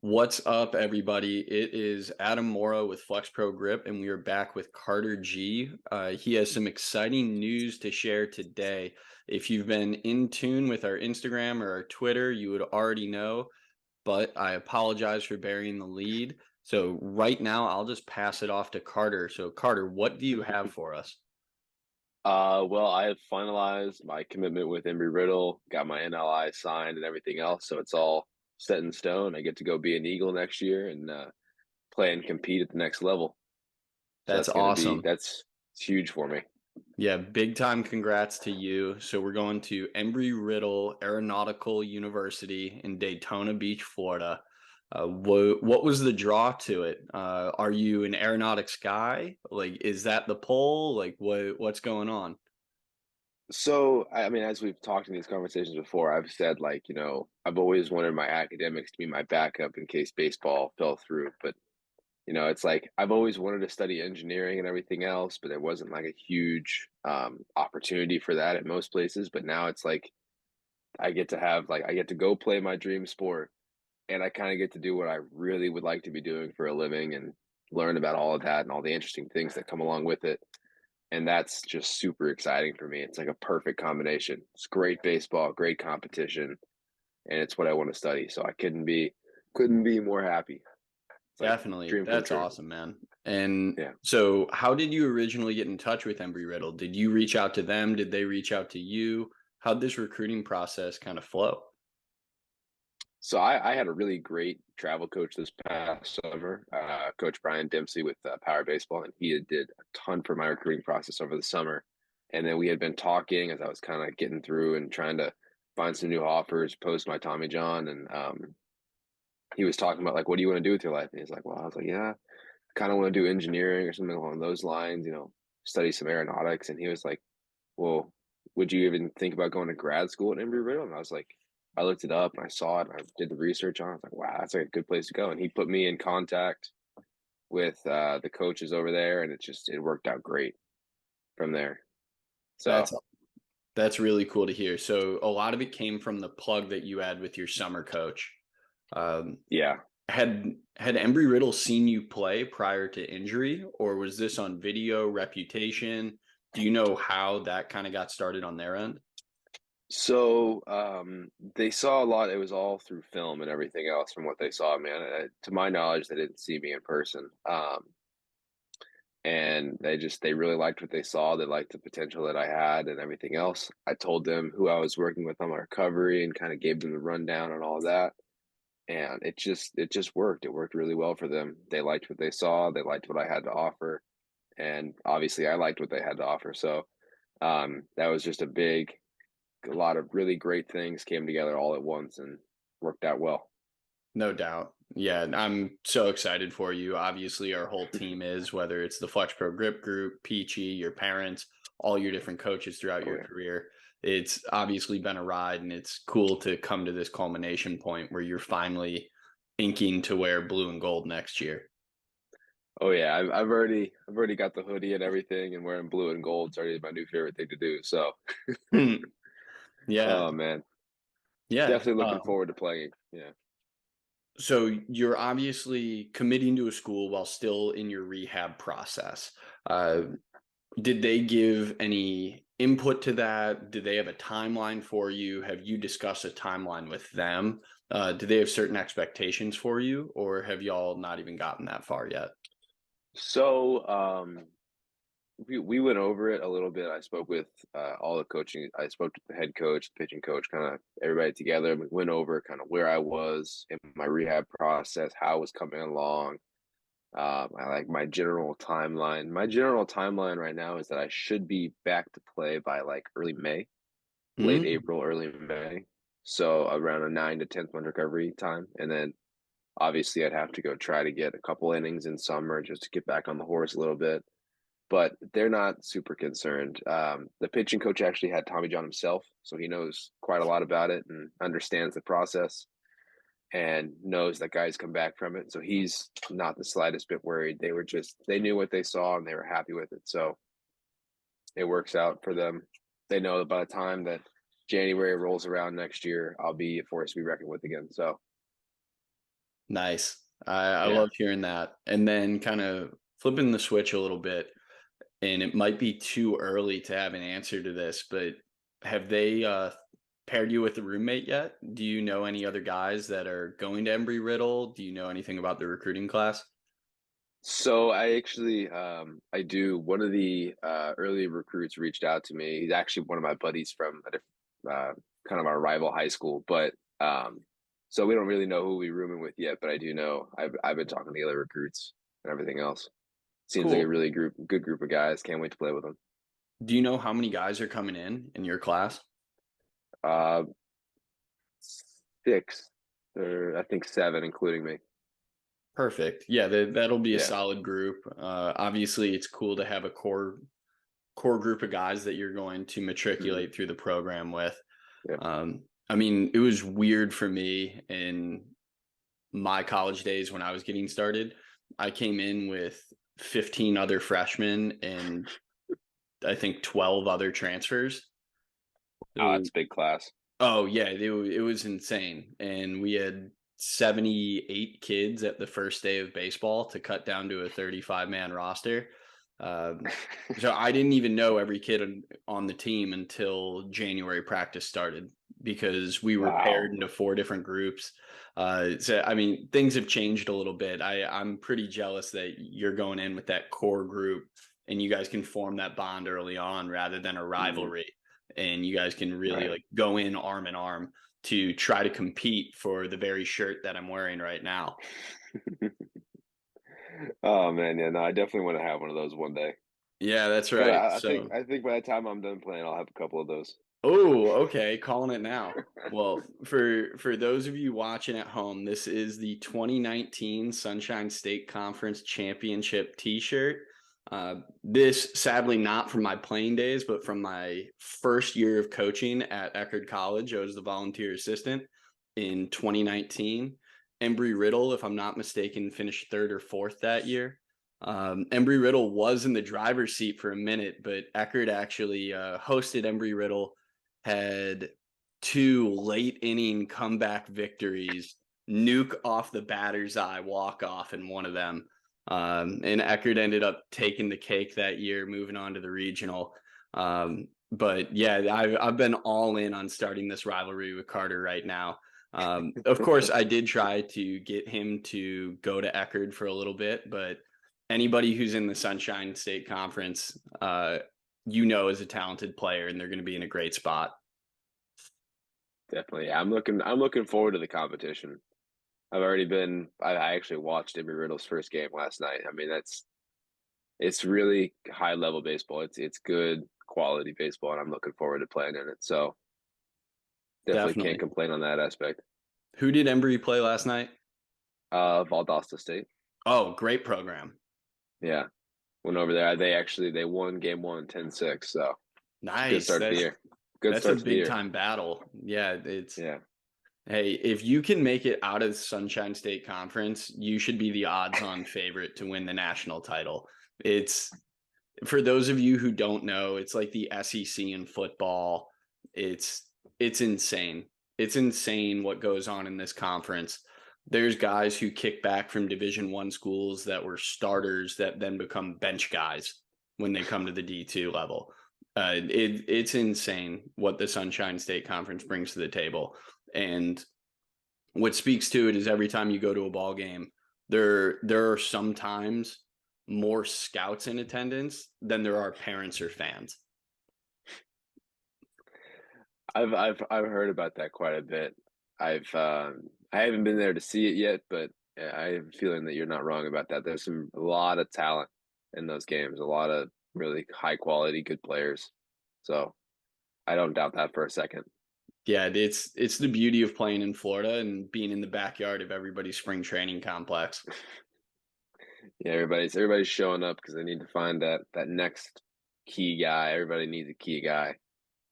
What's up, everybody? It is Adam Mora with Flex Pro Grip, and we are back with Carter G. He has some exciting news to share today. If you've been in tune with our Instagram or our Twitter, you would already know, but I apologize for burying the lead. So right now, I'll just pass it off to Carter. So Carter, what do you have for us? Well, I have finalized my commitment with Embry-Riddle, got my NLI signed and everything else, so it's all set in stone. I get to go be an Eagle next year and play and compete at the next level. So That's awesome. it's huge for me. Yeah, big time congrats to you. So we're going to Embry-Riddle Aeronautical University in Daytona Beach, Florida. What was the draw to it? Are you an aeronautics guy? Like, is that the pull? Like, what's going on? So, I mean, as we've talked in these conversations before, I've said like, I've always wanted my academics to be my backup in case baseball fell through. But, it's like I've always wanted to study engineering and everything else, but there wasn't like a huge opportunity for that at most places. But now it's like I get to go play my dream sport and I kind of get to do what I really would like to be doing for a living and learn about all of that and all the interesting things that come along with it. And that's just super exciting for me. It's like a perfect combination. It's great baseball, great competition, and it's what I want to study. So I couldn't be more happy. It's like Definitely. dream come That's true. awesome, man. And Yeah. so how did you originally get in touch with Embry-Riddle? Did you reach out to them? Did they reach out to you? How'd this recruiting process kind of flow? So I had a really great travel coach this past summer, Coach Brian Dempsey with Power Baseball, and he did a ton for my recruiting process over the summer. And then we had been talking as I was kind of getting through and trying to find some new offers, post my Tommy John, and he was talking about like, what do you want to do with your life? And he's like, well, I was like, yeah, I kind of want to do engineering or something along those lines, study some aeronautics. And he was like, well, would you even think about going to grad school at Embry-Riddle? And I was like, I looked it up and I saw it and I did the research on it. I was like, wow, that's like a good place to go. And he put me in contact with the coaches over there, and it worked out great from there. So That's That's really cool to hear. So a lot of it came from the plug that you had with your summer coach. Um, yeah. had Embry Riddle seen you play prior to injury, or was this on video, reputation? Do you know how that kind of got started on their end? So they saw a lot. It was all through film and everything else from what they saw, man. To my knowledge, they didn't see me in person. And they really liked what they saw. They liked the potential that I had and everything else. I told them who I was working with on my recovery and kind of gave them the rundown on all of that. And it just worked. It worked really well for them. They liked what they saw. They liked what I had to offer, and obviously I liked what they had to offer. So that was just a lot of really great things came together all at once and worked out well. No doubt. Yeah, I'm so excited for you. Obviously, our whole team is, whether it's the Flex Pro Grip Group, Peachy, your parents, all your different coaches throughout Oh your yeah. career. It's obviously been a ride, and it's cool to come to this culmination point where you're finally inking to wear blue and gold next year. Oh yeah. I've already got the hoodie and everything, and wearing blue and gold. It's already my new favorite thing to do. So, Hmm. Yeah. oh man, Yeah. definitely looking forward to playing. Yeah. So you're obviously committing to a school while still in your rehab process. Uh, Did they give any input to that? Did they have a timeline for you? Have you discussed a timeline with them? Do they have certain expectations for you, or have y'all not even gotten that far yet? So we went over it a little bit. I spoke with all the coaching. I spoke to the head coach, the pitching coach, kind of everybody together. We went over kind of where I was in my rehab process, how I was coming along. I like my general timeline. My general timeline right now is that I should be back to play by like early May, late Mm, April, early May. So around a 9 to 10 month recovery time, and then obviously I'd have to go try to get a couple innings in summer just to get back on the horse a little bit, but they're not super concerned. The pitching coach actually had Tommy John himself, so he knows quite a lot about it and understands the process and knows that guys come back from it. So he's not the slightest bit worried. They knew what they saw and they were happy with it. So it works out for them. They know that by the time that January rolls around next year, I'll be a force to be reckoned with again. So Nice. I Yeah. love hearing that. And then kind of flipping the switch a little bit, and it might be too early to have an answer to this, but have they paired you with a roommate yet? Do you know any other guys that are going to Embry-Riddle? Do you know anything about the recruiting class? So I actually, I do. One of the early recruits reached out to me. He's actually one of my buddies from kind of our rival high school, but so we don't really know who we're rooming with yet. But I do know I've been talking to the other recruits and everything else. Seems like a Cool. really good group of guys. Can't wait to play with them. Do you know how many guys are coming in your class? Uh, Six, or I think seven, including me. Perfect. Yeah, that'll be a Yeah. solid group. Obviously, it's cool to have a core group of guys that you're going to Mhm. matriculate through the program with. Yeah. I mean, it was weird for me in my college days when I was getting started. I came in with 15 other freshmen and I think 12 other transfers. Oh, that's So, a big class. oh yeah, it was insane. And we had 78 kids at the first day of baseball to cut down to a 35-man roster. Um, so I didn't even know every kid on the team until January practice started because we were paired Wow. into four different groups. So I mean, things have changed a little bit. I'm pretty jealous that you're going in with that core group and you guys can form that bond early on rather than a Mhm. rivalry. And you guys can really Right. like go in arm in arm to try to compete for the very shirt that I'm wearing right now. Oh man, yeah, no, I definitely want to have one of those one day. Yeah, that's But right. I think So I think by the time I'm done playing, I'll have a couple of those. oh, okay, calling it now. Well, for those of you watching at home, this is the 2019 Sunshine State Conference Championship T-shirt. This sadly not from my playing days, but from my first year of coaching at Eckerd College. I was the volunteer assistant in 2019. Embry-Riddle, if I'm not mistaken, finished third or fourth that year. Embry-Riddle was in the driver's seat for a minute, but Eckerd actually hosted Embry-Riddle, had two late inning comeback victories, nuke off the batter's eye walk off in one of them. And Eckerd ended up taking the cake that year, moving on to the regional. But yeah, I've been all in on starting this rivalry with Carter right now. Of course, I did try to get him to go to Eckerd for a little bit, but anybody who's in the Sunshine State Conference, is a talented player, and they're going to be in a great spot. Definitely. Yeah, I'm looking forward to the competition. I actually watched Emmett Riddle's first game last night. I mean, it's really high level baseball. It's good quality baseball, and I'm looking forward to playing in it. So definitely can't Definitely. complain on that aspect. Who did Embry play last night? Valdosta State. Oh, great program. Yeah. Went over there. They won game one 10-6. So good Nice. start to the year. Good That's a start to the big year. time battle. Yeah, it's Yeah. hey, if you can make it out of Sunshine State Conference, you should be the odds on favorite to win the national title. It's for those of you who don't know, it's like the SEC in football. It's insane. It's insane what goes on in this conference. There's guys who kick back from Division 1 schools that were starters that then become bench guys when they come to the D2 level. It's insane what the Sunshine State Conference brings to the table. And what speaks to it is every time you go to a ball game, there are sometimes more scouts in attendance than there are parents or fans. I've heard about that quite a bit. I haven't been there to see it yet, but I have a feeling that you're not wrong about that. There's a lot of talent in those games, a lot of really high quality, good players. So I don't doubt that for a second. Yeah, it's the beauty of playing in Florida and being in the backyard of everybody's spring training complex. Yeah, everybody's showing up because they need to find that next key guy. Everybody needs a key guy.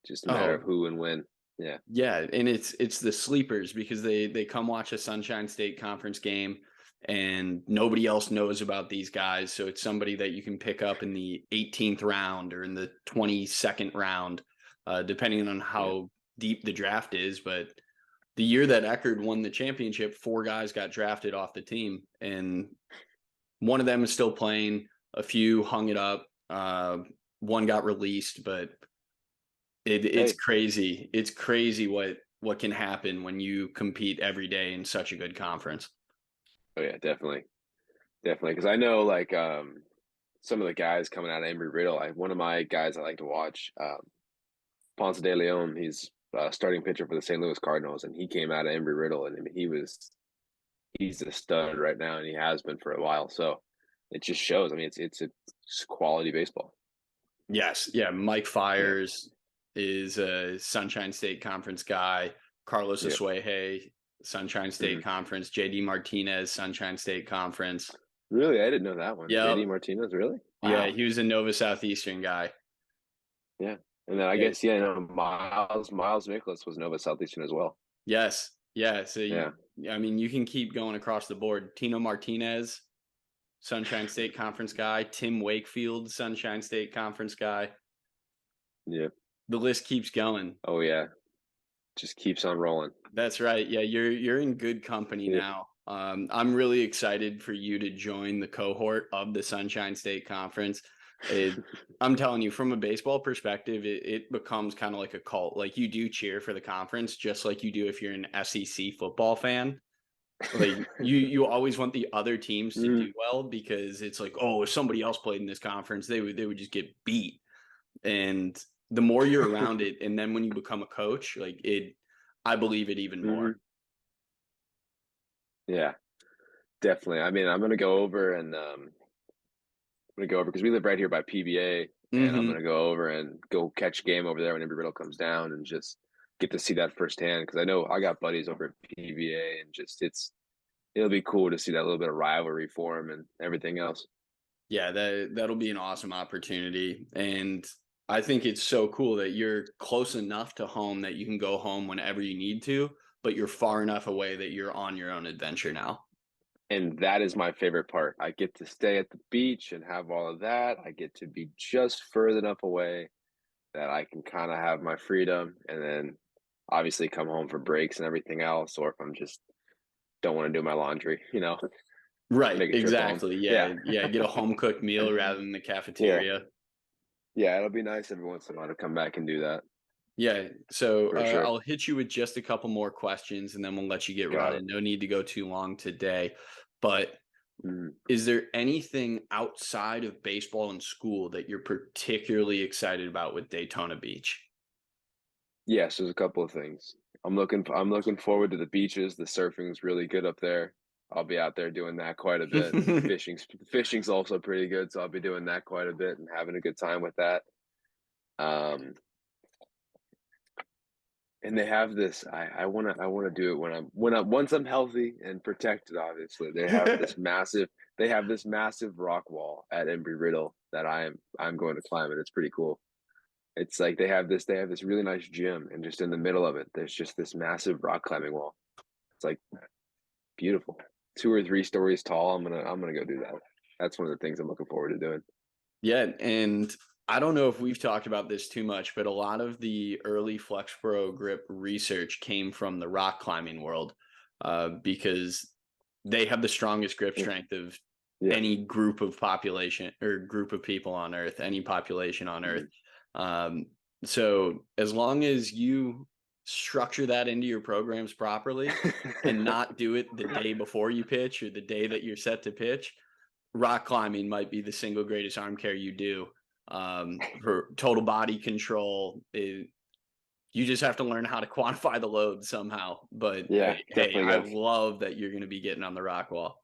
Just a matter of Oh, who and when. Yeah. yeah, and it's the sleepers because they come watch a Sunshine State Conference game and nobody else knows about these guys. So it's somebody that you can pick up in the 18th round or in the 22nd round, depending on Yeah. how deep the draft is. But the year that Eckerd won the championship, 4 guys got drafted off the team, and one of them is still playing. A few hung it up. One got released, but it's Hey, crazy. It's crazy what can happen when you compete every day in such a good conference. oh yeah, definitely, definitely. Because I know like some of the guys coming out of Embry Riddle. One of my guys I like to watch, Ponce de Leon. He's starting pitcher for the St. Louis Cardinals, and he came out of Embry Riddle, and I mean, he's a stud right now, and he has been for a while. So it just shows. I mean, it's quality baseball. Yes, yeah. Mike Yeah, Fiers is a Sunshine State Conference guy. Carlos yeah. Asueje, Sunshine State Hmm. Conference. JD Martinez, Sunshine State Conference. Really, I didn't know that one. Yep. JD Martinez, really? Yeah, Wow. he was a Nova Southeastern guy. Yeah. And then I Yeah. guess, yeah, no, Miles Nicholas was Nova Southeastern as well. Yes. Yeah. Yeah. I mean, you can keep going across the board. Tino Martinez, Sunshine State Conference guy. Tim Wakefield, Sunshine State Conference guy. Yeah. The list keeps going. Oh yeah. Just keeps on rolling. That's right. Yeah, you're in good company Yeah. now. I'm really excited for you to join the cohort of the Sunshine State Conference. I'm telling you, from a baseball perspective, it becomes kind of like a cult. Like you do cheer for the conference, just like you do if you're an SEC football fan. Like you always want the other teams to do Mm, well because it's like, oh, if somebody else played in this conference, they would just get beat. And the more you're around it, and then when you become a coach, like I believe it even more. hmm. Yeah, definitely. I mean, I'm gonna go over and I'm gonna go over because we live right here by PBA, and I'm Hmm. gonna go over and go catch a game over there when Embry Riddle comes down and just get to see that firsthand because I know I got buddies over at PBA and just it'll be cool to see that little bit of rivalry for him and everything else. Yeah, that'll be an awesome opportunity. And I think it's so cool that you're close enough to home that you can go home whenever you need to, but you're far enough away that you're on your own adventure now. And that is my favorite part. I get to stay at the beach and have all of that. I get to be just further enough away that I can kind of have my freedom and then obviously come home for breaks and everything else. Or if I'm just don't want to do my laundry, Right, make a trip home. exactly. Yeah. Yeah, yeah, get a home cooked meal rather than the Yeah. cafeteria. Yeah. It'll be nice every once in a while to come back and do that Yeah, so for sure. I'll hit you with just a couple more questions and then we'll let you get Got it. running. No need to go too long today. But Mm. is there anything outside of baseball and school that you're particularly excited about with Daytona Beach? Yes, there's a couple of things. I'm looking forward to the beaches. The surfing's really good up there. I'll be out there doing that quite a bit. Fishing's also pretty good, so I'll be doing that quite a bit and having a good time with that. Um, and they have this. I wanna do it when I'm once I'm healthy and protected. Obviously, they have this massive rock wall at Embry Riddle that I'm going to climb it. It's pretty cool. It's like they have this really nice gym, and just in the middle of it, there's just this massive rock climbing wall. It's like beautiful, 2 or 3 stories tall. I'm gonna go do that. That's one of the things I'm looking forward to doing. Yeah, and I don't know if we've talked about this too much, but a lot of the early Flex Pro grip research came from the rock climbing world because they have the strongest grip Yeah, strength of yeah. any group of population or group of people on Earth, any population on Earth. Mhm. Um, so as long as you structure that into your programs properly and not do it the day before you pitch or the day that you're set to pitch, rock climbing might be the single greatest arm care you do for total body control. You just have to learn how to quantify the load somehow. But Yeah, hey, definitely I got. love that you're going to be getting on the rock wall.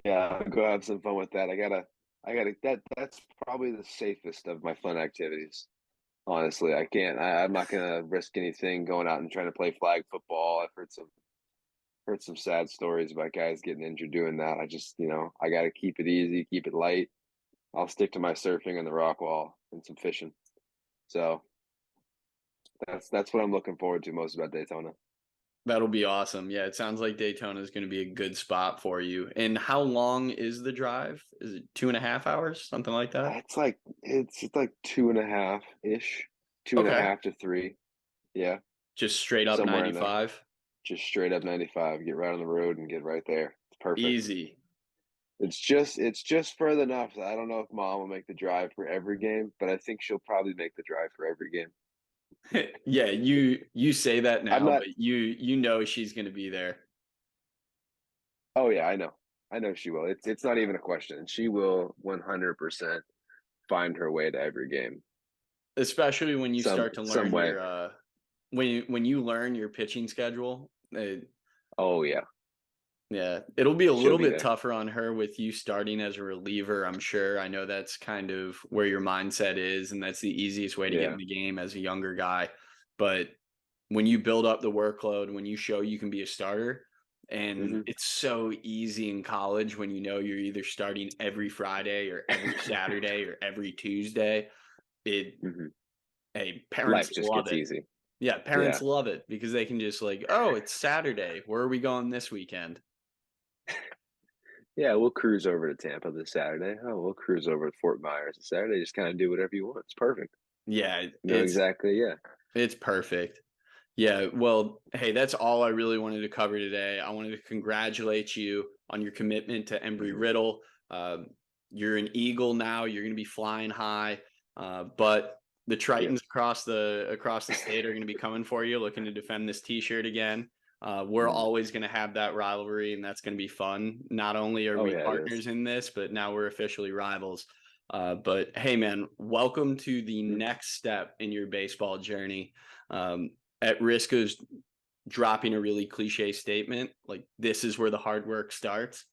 Yeah, I'll go have some fun with that. I gotta. That's probably the safest of my fun activities. Honestly, I can't. I'm not gonna risk anything going out and trying to play flag football. I've heard some sad stories about guys getting injured doing that. I got to keep it easy, keep it light. I'll stick to my surfing and the rock wall and some fishing. So that's what I'm looking forward to most about Daytona. That'll be awesome. Yeah, it sounds like Daytona is going to be a good spot for you. And how long is the drive? Is it 2.5 hours, something like that? It's like 2.5 ish, two and a Okay. half to three. Yeah. Just straight up somewhere in there. 95. Just straight up 95. Get right on the road and get right there. It's perfect. Easy. It's just further enough that I don't know if mom will make the drive for every game, but I think she'll probably make the drive for every game. Yeah, you say that I'm now, not. but you know she's going to be there. Oh yeah, I know. I know she will. It's not even a question. She will 100% find her way to every game. Especially when you Some start to some learn way. your when you learn your pitching schedule. Oh yeah, Yeah, it'll be a she'll little be bit there. tougher on her with you starting as a reliever, I'm sure. I know that's kind of where your mindset is, and that's the easiest way to get in Yeah. the game as a younger guy. But when you build up the workload, when you show you can be a starter, and Hmm. it's so easy in college when you know you're either starting every Friday or every Saturday or every Tuesday, it Hmm. hey, parents Life just love gets it. easy. Yeah, parents Yeah. love it because they can just like, "Oh, it's Saturday. Where are we going this weekend?" Yeah, we'll cruise over to Tampa this Saturday. Oh, we'll cruise over to Fort Myers this Saturday. Just kind of do whatever you want. It's perfect. Yeah, You know exactly. Yeah. it's perfect. Yeah, well, hey, that's all I really wanted to cover today. I wanted to congratulate you on your commitment to Hmm. Embry-Riddle. You're an Eagle now. You're going to be flying high, but the Yeah. Tritons across the state are going to be coming for you, looking to defend this T-shirt again. We're Hmm. always going to have that rivalry, and that's going to be fun. Not only are Oh we yeah, it is. partners in this, but now we're officially rivals. But hey, man, welcome to the Hmm. next step in your baseball journey. Um, at risk of dropping a really cliche statement, like this is where the hard work starts.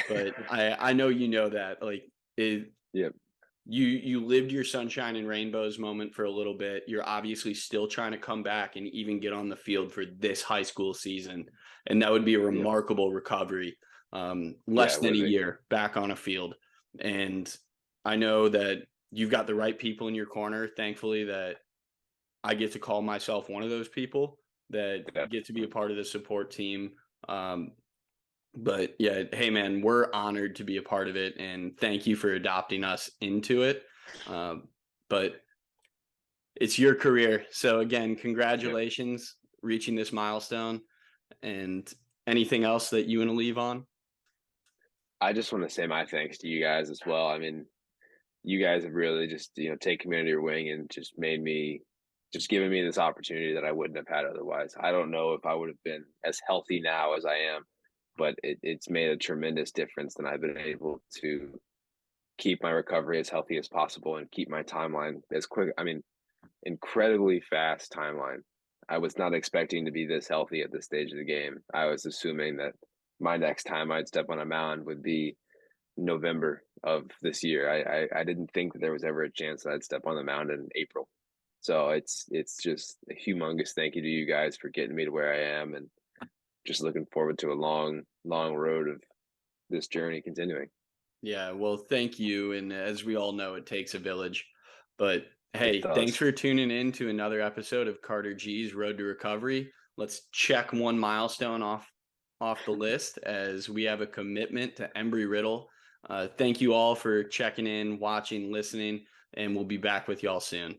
But I know you know that like it, Yep. you lived your sunshine and rainbows moment for a little bit. You're obviously still trying to come back and even get on the field for this high school season, and that would be a Yep. remarkable recovery. Yeah, Less it than would a be. year back on a field, and I know that you've got the right people in your corner. Thankfully, that I get to call myself one of those people that get to be a Definitely. part of the support team. Um, but yeah, hey man, we're honored to be a part of it, and thank you for adopting us into it. Um, but it's your career, so again, Yep. congratulations reaching this milestone. And anything else that you want to leave on? I just want to say my thanks to you guys as well. I mean, you guys have really just taken me under your wing and just given me this opportunity that I wouldn't have had otherwise. I don't know if I would have been as healthy now as I am, but it's made a tremendous difference, and I've been able to keep my recovery as healthy as possible and keep my timeline as quick. I mean, incredibly fast timeline. I was not expecting to be this healthy at this stage of the game. I was assuming that my next time I'd step on a mound would be November of this year. I didn't think that there was ever a chance that I'd step on the mound in April. So it's just a humongous thank you to you guys for getting me to where I am, and just looking forward to a long road of this journey continuing. Yeah, well, thank you. And as we all know, it takes a village. But It hey, thanks does. for tuning in to another episode of Carter G's Road to Recovery. Let's check one milestone off the list as we have a commitment to Embry Riddle. Thank you all for checking in, watching, listening, and we'll be back with y'all soon.